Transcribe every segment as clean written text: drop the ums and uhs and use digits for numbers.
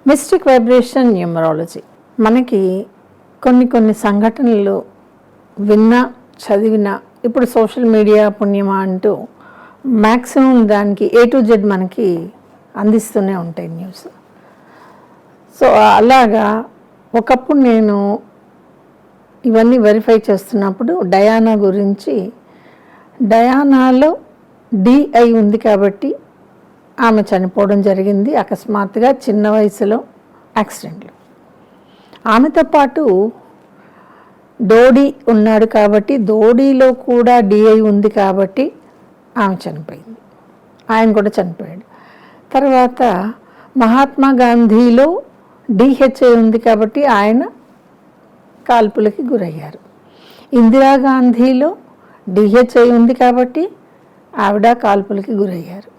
Mystic vibration numerology మనకి కొన్ని సంఘటనలు విన్నా చదివినా ఇప్పుడు సోషల్ మీడియా పుణ్యమా అంటూ మ్యాక్సిమం దానికి A to Z మనకి అందిస్తూనే ఉంటాయి న్యూస్. సో అలాగా ఒకప్పుడు నేను ఇవన్నీ వెరిఫై చేస్తున్నప్పుడు డయానా గురించి, డయానాలో DI ఉంది కాబట్టి ఆమె చనిపోవడం జరిగింది అకస్మాత్తుగా చిన్న వయసులో యాక్సిడెంట్లో. ఆమెతో పాటు డోడీ ఉన్నాడు కాబట్టి డోడీలో కూడా DI ఉంది కాబట్టి ఆమె చనిపోయింది, ఆయన కూడా చనిపోయాడు. తర్వాత మహాత్మా గాంధీలో DHI ఉంది కాబట్టి ఆయన కాల్పులకి గురయ్యారు. ఇందిరాగాంధీలో DHI ఉంది కాబట్టి ఆవిడ కాల్పులకి గురయ్యారు.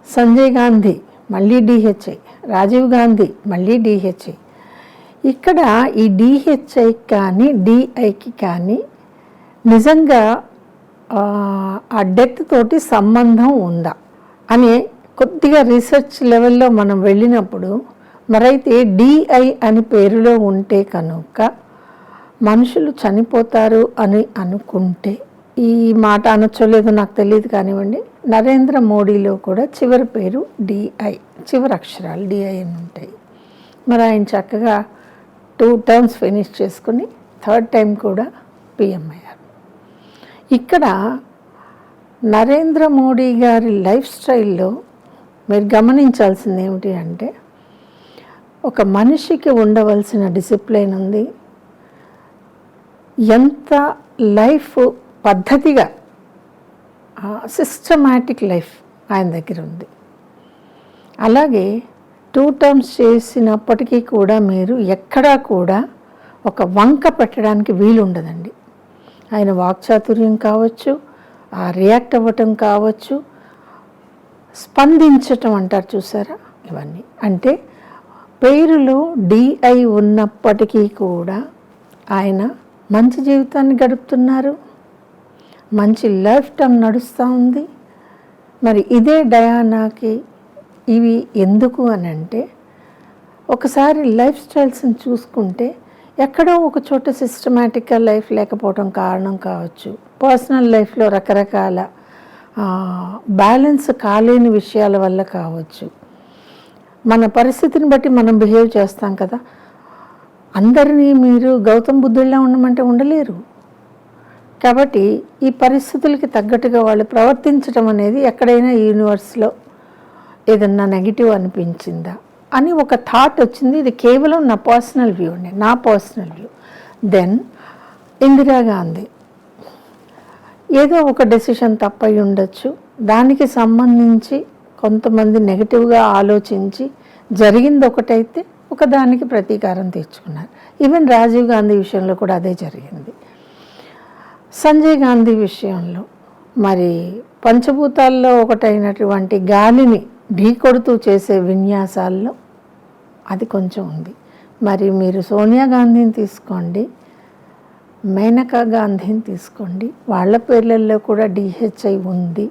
సంజయ్ గాంధీ మళ్ళీ DHI, రాజీవ్ గాంధీ మళ్ళీ DHI. ఇక్కడ ఈ DHI కానీ DIకి కానీ నిజంగా ఆ డెత్ తోటి సంబంధం ఉందా అని కొద్దిగా రీసెర్చ్ లెవెల్లో మనం వెళ్ళినప్పుడు, మరైతే DI అని పేరులో ఉంటే కనుక మనుషులు చనిపోతారు అని అనుకుంటే, ఈ మాట అనొచ్చలేదో నాకు తెలియదు కానివ్వండి, నరేంద్ర మోడీలో కూడా చివరి పేరు DI, చివరి అక్షరాలు DI అని ఉంటాయి. మరి ఆయన చక్కగా 2 terms ఫినిష్ చేసుకుని 3rd టైం కూడా PM అయ్యారు. ఇక్కడ నరేంద్ర మోడీ గారి లైఫ్ స్టైల్లో మీరు గమనించాల్సింది ఏమిటి అంటే, ఒక మనిషికి ఉండవలసిన డిసిప్లిన్ ఉంది, ఎంత లైఫ్ పద్ధతిగా సిస్టమాటిక్ లైఫ్ ఆయన దగ్గర ఉంది. అలాగే 2 terms చేసినప్పటికీ కూడా మీరు ఎక్కడా కూడా ఒక వంక పెట్టడానికి వీలు ఉండదండి. ఆయన వాక్చాతుర్యం కావచ్చు, ఆ రియాక్ట్ అవ్వటం కావచ్చు, స్పందించటం అంటారు చూసారా, ఇవన్నీ. అంటే పేరులో DI ఉన్నప్పటికీ కూడా ఆయన మంచి జీవితాన్ని గడుపుతున్నారు, మంచి లైఫ్ టైం నడుస్తూ ఉంది. మరి ఇదే డయానాకి ఇవి ఎందుకు అని అంటే, ఒకసారి లైఫ్ స్టైల్స్ని చూసుకుంటే ఎక్కడో ఒక చోట సిస్టమేటిక్గా లైఫ్ లేకపోవడం కారణం కావచ్చు, పర్సనల్ లైఫ్లో రకరకాల బ్యాలెన్స్ కాలేని విషయాల వల్ల కావచ్చు. మన పరిస్థితిని బట్టి మనం బిహేవ్ చేస్తాం కదా. అందరినీ మీరు గౌతమ్ బుద్ధుడిలా ఉండమంటే ఉండలేరు. కాబట్టి ఈ పరిస్థితులకి తగ్గట్టుగా వాళ్ళు ప్రవర్తించడం అనేది ఎక్కడైనా యూనివర్స్లో ఏదన్నా నెగిటివ్ అనిపించిందా అని ఒక థాట్ వచ్చింది. ఇది కేవలం నా పర్సనల్ వ్యూ అండి, నా పర్సనల్ వ్యూ. దెన్ ఇందిరాగాంధీ ఏదో ఒక డెసిషన్ తప్పై ఉండొచ్చు, దానికి సంబంధించి కొంతమంది నెగిటివ్గా ఆలోచించి జరిగింది ఒకటైతే ఒకదానికి ప్రతీకారం తీర్చుకున్నారు. ఈవెన్ రాజీవ్ గాంధీ విషయంలో కూడా అదే జరిగింది. సంజయ్ గాంధీ విషయంలో మరి పంచభూతాల్లో ఒకటైనటువంటి గాలిని ఢీకొడుతూ చేసే విన్యాసాల్లో అది కొంచెం ఉంది. మరి మీరు సోనియా గాంధీని తీసుకోండి, మేనకా గాంధీని తీసుకోండి, వాళ్ళ పేర్లలో కూడా DHI ఉంది.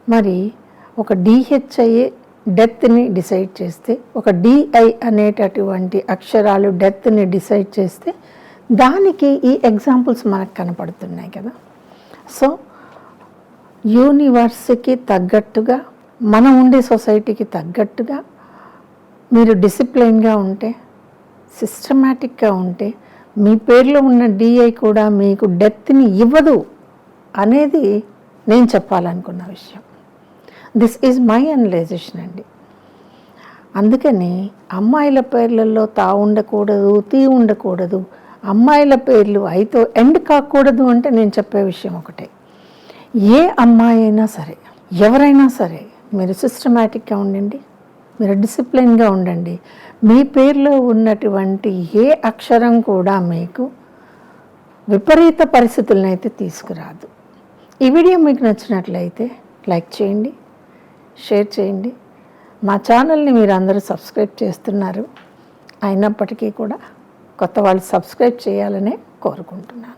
మరి ఒక DHI డెత్ని డిసైడ్ చేస్తే, ఒక DI అనేటటువంటి అక్షరాలు డెత్ని డిసైడ్ చేస్తే, దానికి ఈ ఎగ్జాంపుల్స్ మనకు కనపడుతున్నాయి కదా. సో యూనివర్స్కి తగ్గట్టుగా, మనం ఉండే సొసైటీకి తగ్గట్టుగా మీరు డిసిప్లైన్గా ఉంటే, సిస్టమాటిక్గా ఉంటే, మీ పేరులో ఉన్న DI కూడా మీకు డెత్ని ఇవ్వదు అనేది నేను చెప్పాలనుకున్న విషయం. దిస్ ఈజ్ మై అనలైజేషన్ అండి. అందుకని అమ్మాయిల పేర్లలో తా ఉండకూడదు, తీ ఉండకూడదు, అమ్మాయిల పేర్లు అయితో ఎండ్ కాకూడదు అంటే నేను చెప్పే విషయం ఒకటే. ఏ అమ్మాయి అయినా సరే, ఎవరైనా సరే, మీరు సిస్టమాటిక్గా ఉండండి, మీరు డిసిప్లిన్గా ఉండండి. మీ పేరులో ఉన్నటువంటి ఏ అక్షరం కూడా మీకు విపరీత పరిస్థితులను అయితే తీసుకురాదు. ఈ వీడియో మీకు నచ్చినట్లయితే లైక్ చేయండి, షేర్ చేయండి. మా ఛానల్ని మీరు అందరూ సబ్స్క్రైబ్ చేస్తున్నారు, అయినప్పటికీ కూడా కొత్త వాళ్ళు సబ్స్క్రైబ్ చేయాలనే కోరుకుంటున్నాను.